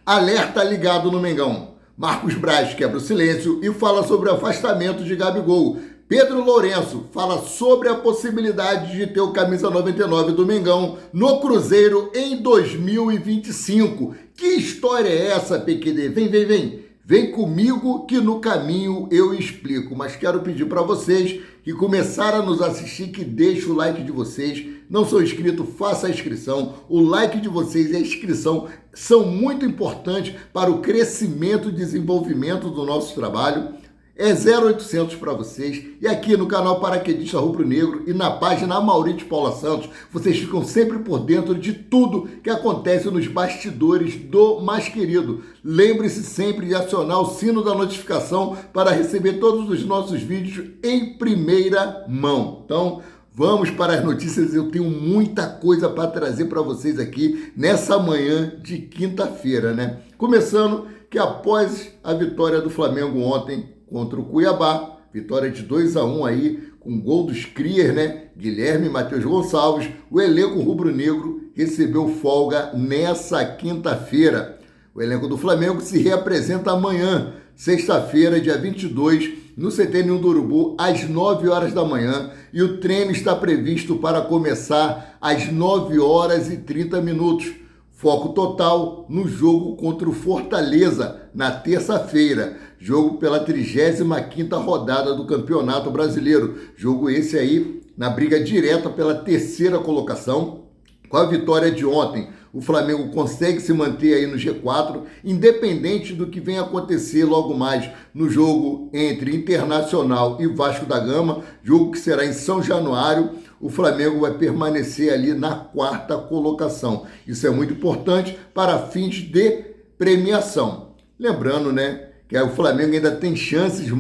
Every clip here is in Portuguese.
Alerta ligado no Mengão. Marcos Braz quebra o silêncio e fala sobre o afastamento de Gabigol. Pedro Lourenço fala sobre a possibilidade de ter o camisa 99 do Mengão no Cruzeiro em 2025. Que história é essa, PQD? Vem. Vem comigo que no caminho eu explico. Mas quero pedir para vocês que começaram a nos assistir que deixem o like de vocês. Não sou inscrito, faça a inscrição. O like de vocês e a inscrição são muito importantes para o crescimento e desenvolvimento do nosso trabalho. É 0800 para vocês. E aqui no canal Paraquedista Rubro Negro e na página Maurício Paula Santos, vocês ficam sempre por dentro de tudo que acontece nos bastidores do mais querido. Lembre-se sempre de acionar o sino da notificação para receber todos os nossos vídeos em primeira mão. Então, vamos para as notícias. Eu tenho muita coisa para trazer para vocês aqui nessa manhã de quinta-feira, né? Começando que após a vitória do Flamengo ontem contra o Cuiabá, vitória de 2-1 aí, com gol dos Crier, né? Guilherme e Matheus Gonçalves, o elenco rubro-negro recebeu folga nessa quinta-feira. O elenco do Flamengo se reapresenta amanhã, sexta-feira, dia 22, no CT Ninho do Urubu, às 9 horas da manhã, e o treino está previsto para começar às 9 horas e 30 minutos. Foco total no jogo contra o Fortaleza, na terça-feira. Jogo pela 35ª rodada do Campeonato Brasileiro. Jogo esse aí na briga direta pela terceira colocação. Com a vitória de ontem, o Flamengo consegue se manter aí no G4, independente do que venha acontecer logo mais no jogo entre Internacional e Vasco da Gama, jogo que será em São Januário. O Flamengo vai permanecer ali na quarta colocação. Isso é muito importante para fins de premiação. Lembrando, né, que o Flamengo ainda tem chance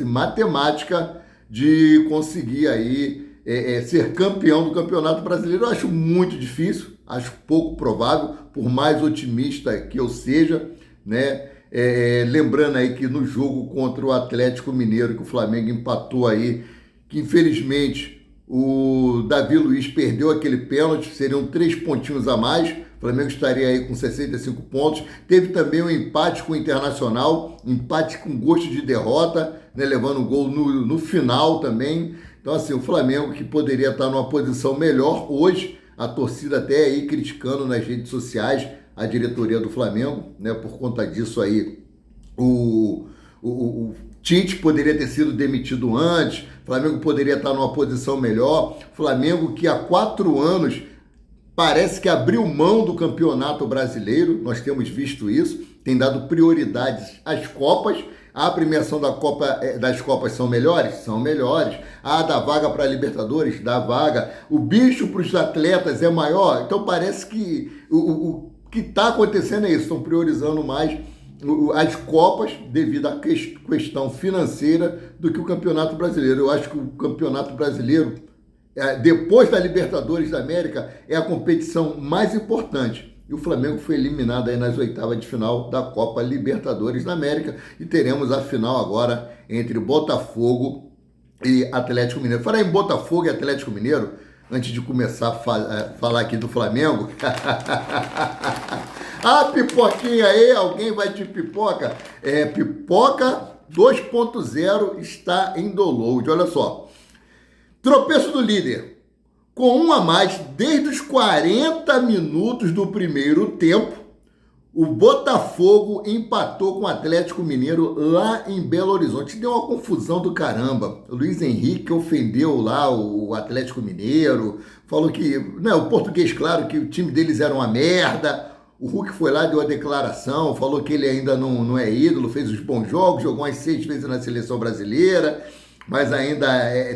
matemática de conseguir aí ser campeão do Campeonato Brasileiro. Eu acho muito difícil, acho pouco provável, por mais otimista que eu seja, né? Lembrando aí que no jogo contra o Atlético Mineiro, que o Flamengo empatou aí, que infelizmente o Davi Luiz perdeu aquele pênalti, seriam 3 pontinhos a mais, o Flamengo estaria aí com 65 pontos, teve também um empate com o Internacional, empate com gosto de derrota, né, levando o gol no final também. Então assim, o Flamengo que poderia estar numa posição melhor hoje, a torcida até aí criticando nas redes sociais a diretoria do Flamengo, né, por conta disso aí, o Tite poderia ter sido demitido antes, o Flamengo poderia estar numa posição melhor, Flamengo que há 4 anos parece que abriu mão do Campeonato Brasileiro, nós temos visto isso, tem dado prioridades às Copas. A premiação das Copas são melhores? São melhores. A da vaga para a Libertadores? Dá vaga. O bicho para os atletas é maior? Então parece que o que está acontecendo é isso, estão priorizando mais as Copas devido à questão financeira do que o Campeonato Brasileiro. Eu acho que o Campeonato Brasileiro, depois da Libertadores da América, é a competição mais importante. E o Flamengo foi eliminado aí nas oitavas de final da Copa Libertadores da América e teremos a final agora entre Botafogo e Atlético Mineiro. Falar em Botafogo e Atlético Mineiro, antes de começar a falar aqui do Flamengo... Ah, pipoquinha aí, alguém vai de pipoca? Pipoca 2.0 está em download, olha só. Tropeço do líder. Com um a mais, desde os 40 minutos do primeiro tempo, o Botafogo empatou com o Atlético Mineiro lá em Belo Horizonte. Deu uma confusão do caramba. O Luiz Henrique ofendeu lá o Atlético Mineiro, falou que, né, o português, claro, que o time deles era uma merda. O Hulk foi lá, deu a declaração, falou que ele ainda não é ídolo, fez os bons jogos, jogou umas 6 vezes na seleção brasileira, mas ainda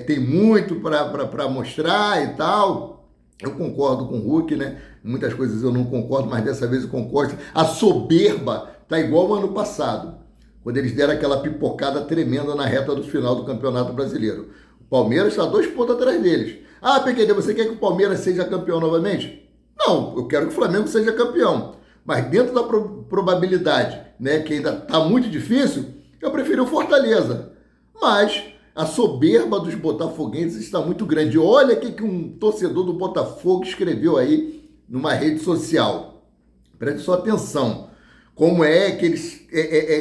tem muito para mostrar e tal. Eu concordo com o Hulk, né? Muitas coisas eu não concordo, mas dessa vez eu concordo. A soberba tá igual ao ano passado, quando eles deram aquela pipocada tremenda na reta do final do Campeonato Brasileiro. O Palmeiras está 2 pontos atrás deles. Ah, PQD, você quer que o Palmeiras seja campeão novamente? Não, eu quero que o Flamengo seja campeão. Mas dentro da probabilidade, né, que ainda está muito difícil, eu preferi o Fortaleza. Mas a soberba dos botafoguenses está muito grande. Olha o que um torcedor do Botafogo escreveu aí numa rede social. Preste só atenção. Como é que eles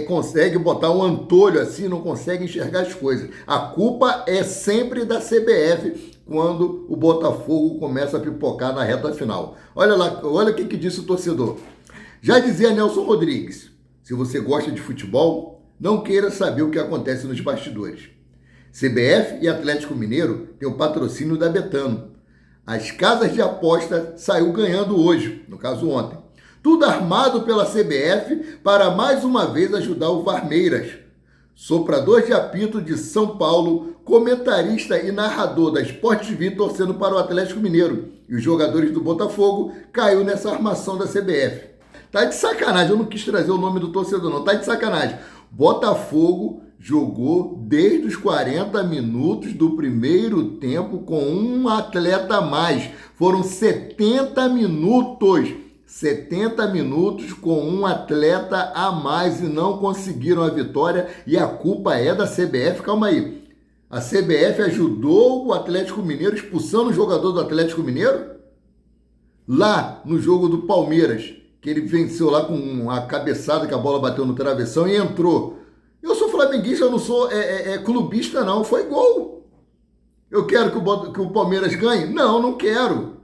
conseguem botar um antolho assim, não conseguem enxergar as coisas. A culpa é sempre da CBF quando o Botafogo começa a pipocar na reta final. Olha lá, olha o que disse o torcedor. Já dizia Nelson Rodrigues, se você gosta de futebol, não queira saber o que acontece nos bastidores. CBF e Atlético Mineiro têm o patrocínio da Betano. As casas de aposta saiu ganhando hoje, no caso ontem. Tudo armado pela CBF para mais uma vez ajudar o Varmeiras. Soprador de apito de São Paulo, comentarista e narrador da Sport TV torcendo para o Atlético Mineiro. E os jogadores do Botafogo caiu nessa armação da CBF. Tá de sacanagem, eu não quis trazer o nome do torcedor não, tá de sacanagem. Botafogo jogou desde os 40 minutos do primeiro tempo com um atleta a mais. Foram 70 minutos. 70 minutos com um atleta a mais e não conseguiram a vitória e a culpa é da CBF. Calma aí. A CBF ajudou o Atlético Mineiro expulsando o jogador do Atlético Mineiro? Lá no jogo do Palmeiras, que ele venceu lá com a cabeçada que a bola bateu no travessão e entrou. Eu sou flamenguista, eu não sou clubista não, foi gol. Eu quero que o Palmeiras ganhe? Não, não quero.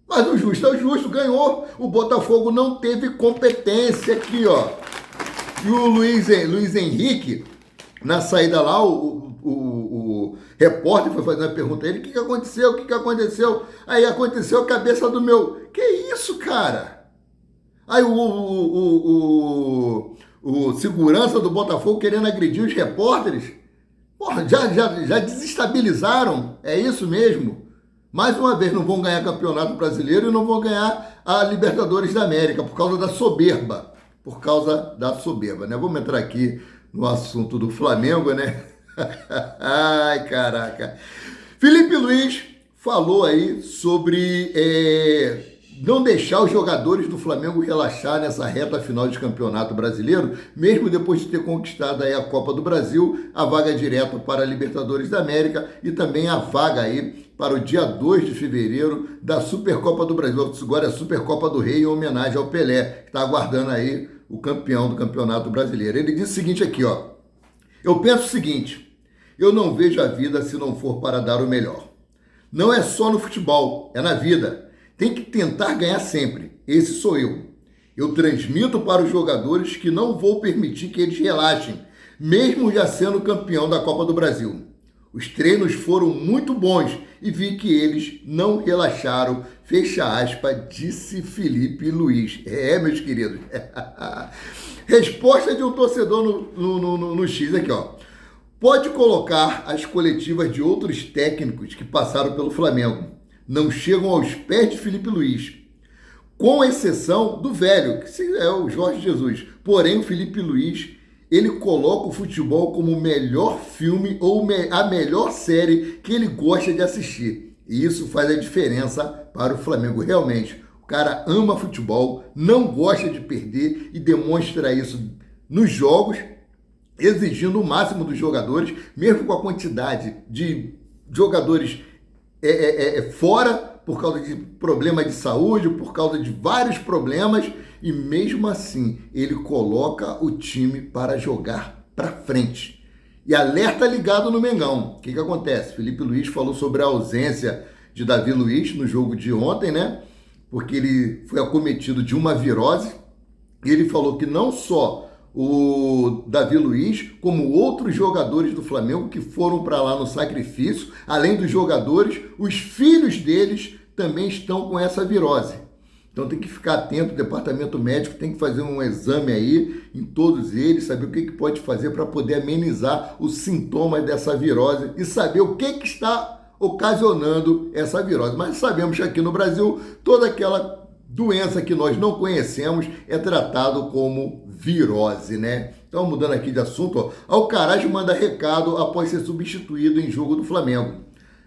Mas o justo é o justo, ganhou. O Botafogo não teve competência aqui, ó. E o Luiz Henrique, na saída lá, o repórter foi fazendo a pergunta a ele, o que aconteceu? O que aconteceu? Aí aconteceu a cabeça do meu... Que isso, cara? Aí o segurança do Botafogo querendo agredir os repórteres? Porra, já desestabilizaram? É isso mesmo? Mais uma vez, não vão ganhar Campeonato Brasileiro e não vão ganhar a Libertadores da América por causa da soberba. Por causa da soberba, né? Vamos entrar aqui no assunto do Flamengo, né? Ai, caraca. Felipe Luiz falou aí sobre não deixar os jogadores do Flamengo relaxar nessa reta final de Campeonato Brasileiro, mesmo depois de ter conquistado aí a Copa do Brasil, a vaga direta para a Libertadores da América e também a vaga aí para o dia 2 de fevereiro da Supercopa do Brasil, agora é a Supercopa do Rei em homenagem ao Pelé, que está aguardando aí o campeão do Campeonato Brasileiro. Ele disse o seguinte aqui, ó: eu penso o seguinte, eu não vejo a vida se não for para dar o melhor. Não é só no futebol, é na vida. Tem que tentar ganhar sempre. Esse sou eu. Eu transmito para os jogadores que não vou permitir que eles relaxem, mesmo já sendo campeão da Copa do Brasil. Os treinos foram muito bons e vi que eles não relaxaram, fecha aspas, disse Felipe Luiz. Meus queridos. Resposta de um torcedor no X aqui, ó. Pode colocar as coletivas de outros técnicos que passaram pelo Flamengo. Não chegam aos pés de Felipe Luiz, com exceção do velho, que é o Jorge Jesus. Porém, o Felipe Luiz, ele coloca o futebol como o melhor filme ou a melhor série que ele gosta de assistir. E isso faz a diferença para o Flamengo. Realmente, o cara ama futebol, não gosta de perder e demonstra isso nos jogos, exigindo o máximo dos jogadores, mesmo com a quantidade de jogadores fora, por causa de problema de saúde, por causa de vários problemas, e mesmo assim ele coloca o time para jogar para frente. E alerta ligado no Mengão. O que acontece? Felipe Luiz falou sobre a ausência de Davi Luiz no jogo de ontem, né? Porque ele foi acometido de uma virose, e ele falou que não só o Davi Luiz, como outros jogadores do Flamengo que foram para lá no sacrifício, além dos jogadores, os filhos deles também estão com essa virose. Então tem que ficar atento, o departamento médico tem que fazer um exame aí em todos eles, saber o que pode fazer para poder amenizar os sintomas dessa virose e saber o que está ocasionando essa virose. Mas sabemos que aqui no Brasil toda aquela doença que nós não conhecemos é tratado como virose, né? Então, mudando aqui de assunto, ó, Alcaraz manda recado após ser substituído em jogo do Flamengo.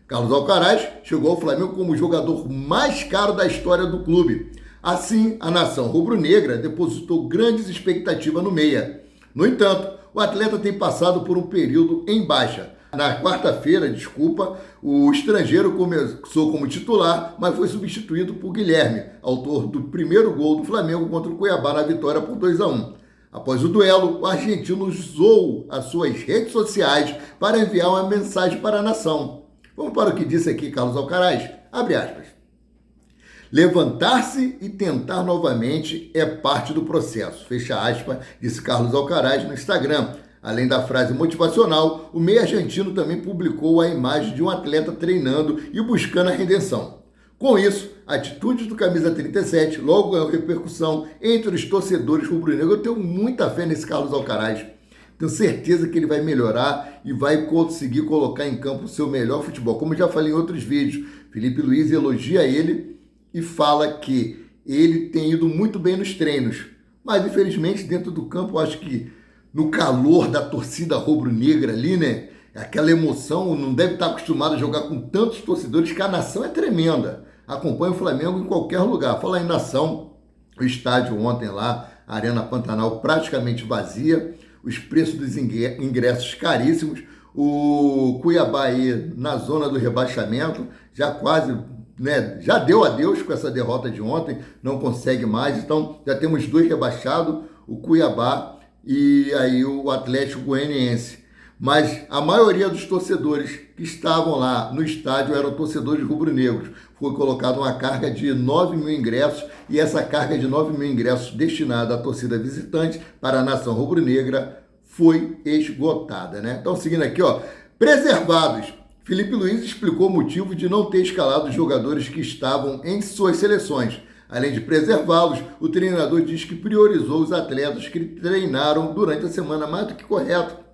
Carlos Alcaraz chegou ao Flamengo como o jogador mais caro da história do clube. Assim, a nação rubro-negra depositou grandes expectativas no meia. No entanto, o atleta tem passado por um período em baixa. Na quarta-feira, desculpa, o estrangeiro começou como titular, mas foi substituído por Guilherme, autor do primeiro gol do Flamengo contra o Cuiabá na vitória por 2-1. Após o duelo, o argentino usou as suas redes sociais para enviar uma mensagem para a nação. Vamos para o que disse aqui Carlos Alcaraz. Abre aspas. Levantar-se e tentar novamente é parte do processo. Fecha aspas, disse Carlos Alcaraz no Instagram. Além da frase motivacional, o meia argentino também publicou a imagem de um atleta treinando e buscando a redenção. Com isso, a atitude do camisa 37 logo ganhou repercussão entre os torcedores rubro-negros. Eu tenho muita fé nesse Carlos Alcaraz. Tenho certeza que ele vai melhorar e vai conseguir colocar em campo o seu melhor futebol. Como já falei em outros vídeos, Felipe Luiz elogia ele e fala que ele tem ido muito bem nos treinos. Mas, infelizmente, dentro do campo, eu acho que no calor da torcida rubro-negra ali, né? Aquela emoção, não deve estar acostumado a jogar com tantos torcedores, que a nação é tremenda. Acompanha o Flamengo em qualquer lugar. Falar em nação, o estádio ontem lá, a Arena Pantanal praticamente vazia, os preços dos ingressos caríssimos, o Cuiabá aí na zona do rebaixamento, já quase, né, já deu adeus com essa derrota de ontem, não consegue mais, então já temos 2 rebaixados, o Cuiabá e aí o Atlético Goianiense. Mas a maioria dos torcedores que estavam lá no estádio eram torcedores rubro-negros. Foi colocada uma carga de 9 mil ingressos e essa carga de 9 mil ingressos destinada à torcida visitante para a nação rubro-negra foi esgotada, né? Então, seguindo aqui, ó, preservados. Felipe Luiz explicou o motivo de não ter escalado os jogadores que estavam em suas seleções. Além de preservá-los, o treinador diz que priorizou os atletas que treinaram durante a semana, mais do que correto.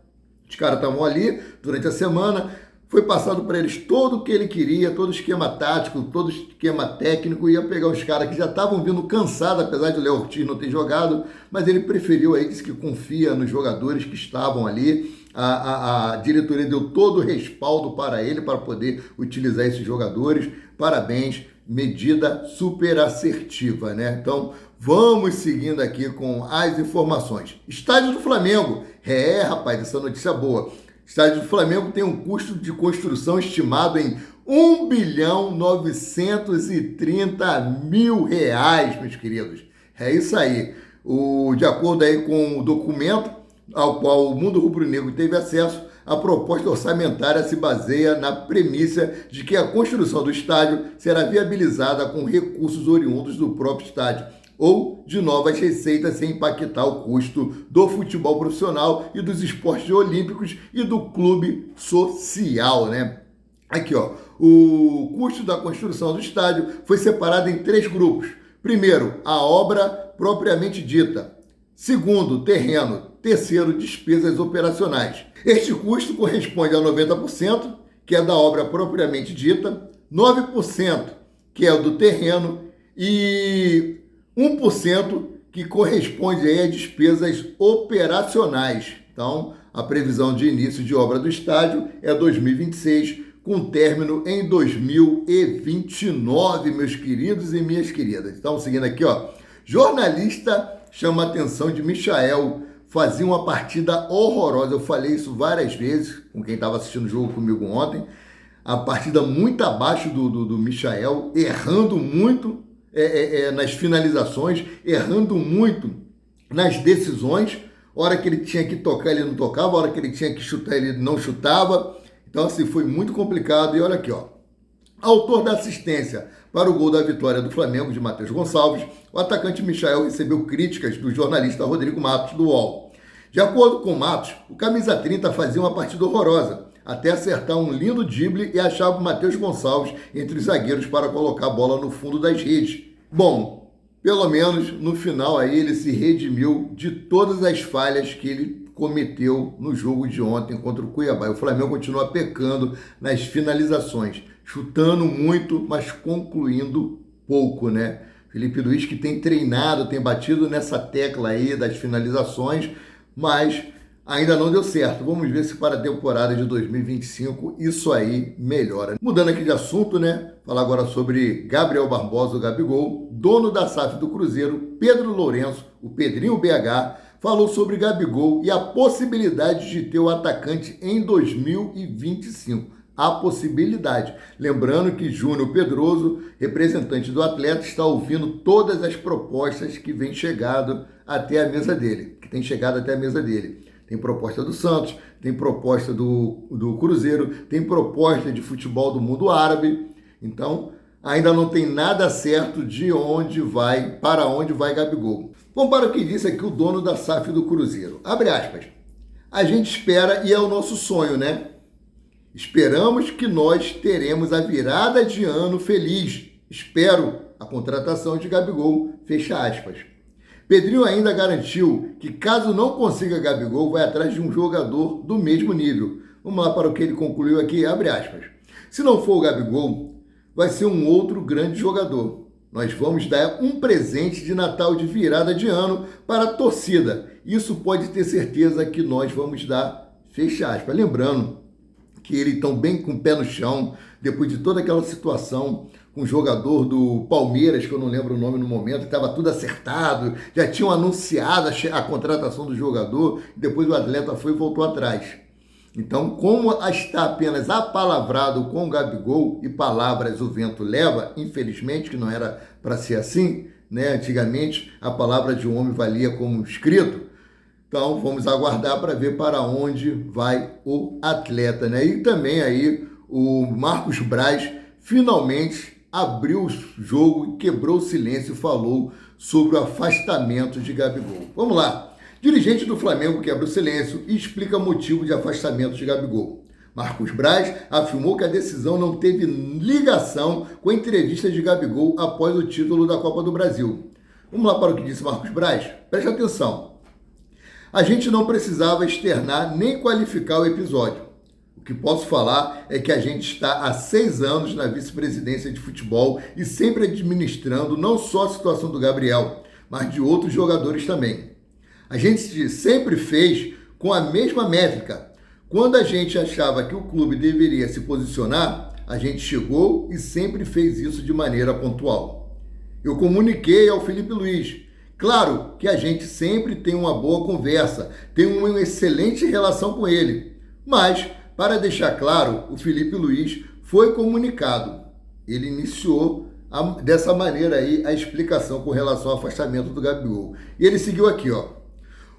Os caras estavam ali durante a semana, foi passado para eles todo o que ele queria, todo o esquema tático, todo o esquema técnico, ia pegar os caras que já estavam vindo cansados, apesar de o Léo Ortiz não ter jogado, mas ele preferiu aí, disse que confia nos jogadores que estavam ali, a diretoria deu todo o respaldo para ele, para poder utilizar esses jogadores, parabéns, medida super assertiva, né? Então, vamos seguindo aqui com as informações. Estádio do Flamengo. Rapaz, essa notícia boa. Estádio do Flamengo tem um custo de construção estimado em R$1.930.000.000, meus queridos. É isso aí. De acordo aí com o documento ao qual o mundo rubro-negro teve acesso, a proposta orçamentária se baseia na premissa de que a construção do estádio será viabilizada com recursos oriundos do próprio estádio ou de novas receitas sem impactar o custo do futebol profissional e dos esportes olímpicos e do clube social, né? Aqui, ó, o custo da construção do estádio foi separado em 3 grupos. Primeiro, a obra propriamente dita. Segundo, terreno. Terceiro, despesas operacionais. Este custo corresponde a 90%, que é da obra propriamente dita, 9%, que é o do terreno, e 1% que corresponde aí a despesas operacionais. Então, a previsão de início de obra do estádio é 2026, com término em 2029, meus queridos e minhas queridas. Então, seguindo aqui, ó, jornalista chama a atenção de Michael, fazia uma partida horrorosa. Eu falei isso várias vezes com quem estava assistindo o jogo comigo ontem. A partida muito abaixo do Michael, errando muito nas finalizações, errando muito nas decisões. Hora que ele tinha que tocar, ele não tocava. Hora que ele tinha que chutar, ele não chutava. Então, assim, foi muito complicado. E olha aqui, ó. Autor da assistência para o gol da vitória do Flamengo, de Matheus Gonçalves, o atacante Michael recebeu críticas do jornalista Rodrigo Matos, do UOL. De acordo com Matos, o camisa 30 fazia uma partida horrorosa, até acertar um lindo drible e achava o Matheus Gonçalves entre os zagueiros para colocar a bola no fundo das redes. Bom, pelo menos no final aí ele se redimiu de todas as falhas que ele cometeu no jogo de ontem contra o Cuiabá. O Flamengo continua pecando nas finalizações, chutando muito, mas concluindo pouco, né? Felipe Luiz, que tem treinado, tem batido nessa tecla aí das finalizações, mas ainda não deu certo. Vamos ver se para a temporada de 2025 isso aí melhora. Mudando aqui de assunto, né? Falar agora sobre Gabriel Barbosa, o Gabigol, dono da SAF do Cruzeiro, Pedro Lourenço, o Pedrinho BH, falou sobre Gabigol e a possibilidade de ter o atacante em 2025. A possibilidade. Lembrando que Júnior Pedroso, representante do atleta, está ouvindo todas as propostas que vem chegado até a mesa dele, que tem chegado até a mesa dele. Tem proposta do Santos, tem proposta do Cruzeiro, tem proposta de futebol do mundo árabe. Então, ainda não tem nada certo de onde vai, para onde vai Gabigol. Vamos para o que disse aqui o dono da SAF do Cruzeiro. Abre aspas. A gente espera e é o nosso sonho, né? Esperamos que nós teremos a virada de ano feliz. Espero a contratação de Gabigol. Fecha aspas. Pedrinho ainda garantiu que caso não consiga Gabigol, vai atrás de um jogador do mesmo nível. Vamos lá para o que ele concluiu aqui, abre aspas. Se não for o Gabigol, vai ser um outro grande jogador. Nós vamos dar um presente de Natal de virada de ano para a torcida. Isso pode ter certeza que nós vamos dar. Fecha aspas. Lembrando que ele tão bem com o pé no chão, depois de toda aquela situação com o jogador do Palmeiras, que eu não lembro o nome no momento, estava tudo acertado, já tinham anunciado a contratação do jogador, depois o atleta foi e voltou atrás. Então, como está apenas apalavrado com o Gabigol, e palavras o vento leva, infelizmente, que não era para ser assim, né? Antigamente a palavra de um homem valia como escrito. Então, vamos aguardar para ver para onde vai o atleta, né? E também aí o Marcos Braz finalmente abriu o jogo e quebrou o silêncio e falou sobre o afastamento de Gabigol. Vamos lá. Dirigente do Flamengo quebra o silêncio e explica motivo de afastamento de Gabigol. Marcos Braz afirmou que a decisão não teve ligação com a entrevista de Gabigol após o título da Copa do Brasil. Vamos lá para o que disse Marcos Braz? Preste atenção. A gente não precisava externar nem qualificar o episódio. O que posso falar é que a gente está há 6 anos na vice-presidência de futebol e sempre administrando não só a situação do Gabriel, mas de outros jogadores também. A gente sempre fez com a mesma métrica. Quando a gente achava que o clube deveria se posicionar, a gente chegou e sempre fez isso de maneira pontual. Eu comuniquei ao Felipe Luiz. Claro que a gente sempre tem uma boa conversa, tem uma excelente relação com ele. Mas, para deixar claro, o Felipe Luiz foi comunicado. Ele iniciou dessa maneira aí a explicação com relação ao afastamento do Gabigol. E ele seguiu aqui, ó.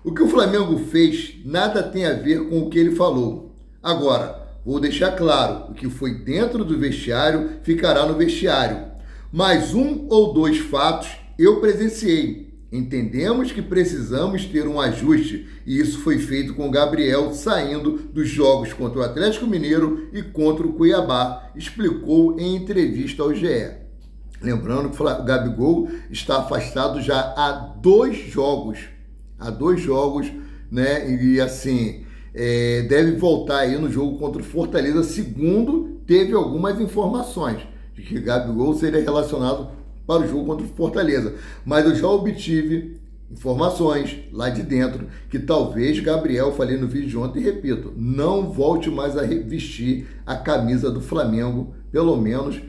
O que o Flamengo fez nada tem a ver com o que ele falou. Agora, vou deixar claro, o que foi dentro do vestiário ficará no vestiário. Mas 1 ou 2 fatos eu presenciei. Entendemos que precisamos ter um ajuste e isso foi feito com o Gabriel saindo dos jogos contra o Atlético Mineiro e contra o Cuiabá, explicou em entrevista ao GE. Lembrando que o Gabigol está afastado já há 2 jogos. Há 2 jogos, né? E assim, deve voltar aí no jogo contra o Fortaleza, segundo teve algumas informações de que Gabigol seria relacionado para o jogo contra o Fortaleza. Mas eu já obtive informações lá de dentro que talvez Gabriel, falei no vídeo de ontem e repito, não volte mais a vestir a camisa do Flamengo, pelo menos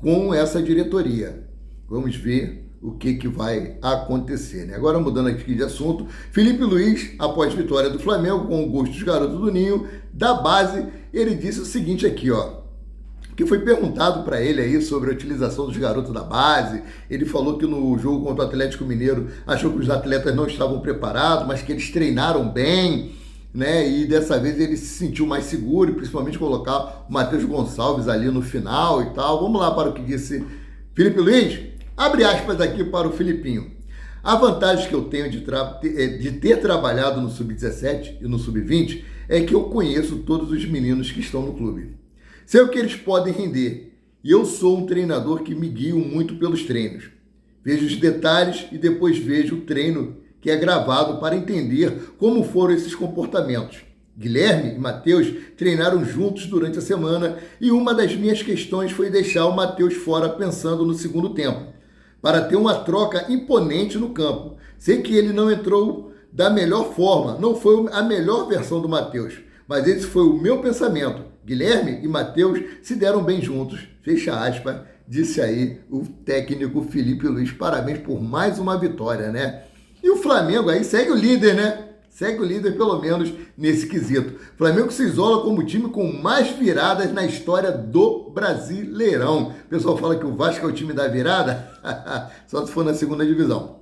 com essa diretoria. Vamos ver o que vai acontecer, né? Agora, mudando aqui de assunto, Felipe Luiz, após vitória do Flamengo, com o gosto dos garotos do Ninho, da base, ele disse o seguinte aqui, ó, que foi perguntado para ele aí sobre a utilização dos garotos da base. Ele falou que no jogo contra o Atlético Mineiro achou que os atletas não estavam preparados, mas que eles treinaram bem, né? E dessa vez ele se sentiu mais seguro, e principalmente colocar o Matheus Gonçalves ali no final e tal. Vamos lá para o que disse Felipe Luiz. Abre aspas aqui para o Filipinho. A vantagem que eu tenho de ter trabalhado no Sub-17 e no Sub-20 é que eu conheço todos os meninos que estão no clube. Sei o que eles podem render, e eu sou um treinador que me guio muito pelos treinos. Vejo os detalhes e depois vejo o treino que é gravado para entender como foram esses comportamentos. Guilherme e Matheus treinaram juntos durante a semana e uma das minhas questões foi deixar o Matheus fora pensando no segundo tempo, para ter uma troca imponente no campo. Sei que ele não entrou da melhor forma, não foi a melhor versão do Matheus, mas esse foi o meu pensamento. Guilherme e Matheus se deram bem juntos, fecha aspas, disse aí o técnico Felipe Luiz. Parabéns por mais uma vitória, né? E o Flamengo aí segue o líder, né? Segue o líder, pelo menos, nesse quesito. O Flamengo se isola como o time com mais viradas na história do Brasileirão. O pessoal fala que o Vasco é o time da virada, só se for na segunda divisão.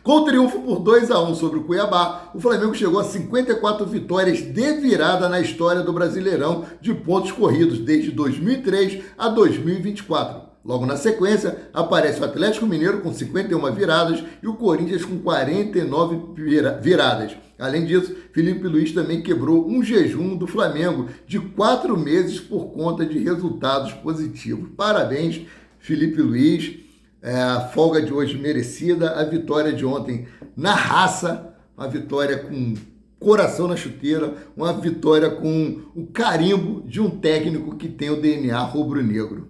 Com o triunfo por 2-1 sobre o Cuiabá, o Flamengo chegou a 54 vitórias de virada na história do Brasileirão de pontos corridos, desde 2003 a 2024. Logo na sequência, aparece o Atlético Mineiro com 51 viradas e o Corinthians com 49 viradas. Além disso, Felipe Luiz também quebrou um jejum do Flamengo de 4 meses por conta de resultados positivos. Parabéns, Felipe Luiz. A folga de hoje merecida, a vitória de ontem na raça, uma vitória com coração na chuteira, uma vitória com o carimbo de um técnico que tem o DNA rubro-negro.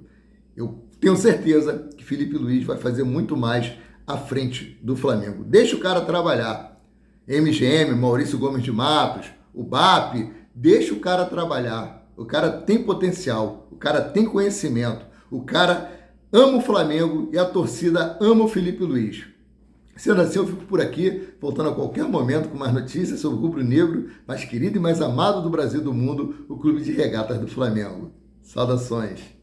Eu tenho certeza que Felipe Luiz vai fazer muito mais à frente do Flamengo. Deixa o cara trabalhar. MGM, Maurício Gomes de Matos, o BAP, deixa o cara trabalhar. O cara tem potencial, o cara tem conhecimento, o cara ama o Flamengo e a torcida ama o Felipe Luiz. Sendo assim, eu fico por aqui, voltando a qualquer momento com mais notícias sobre o rubro-negro, mais querido e mais amado do Brasil e do mundo, o Clube de Regatas do Flamengo. Saudações!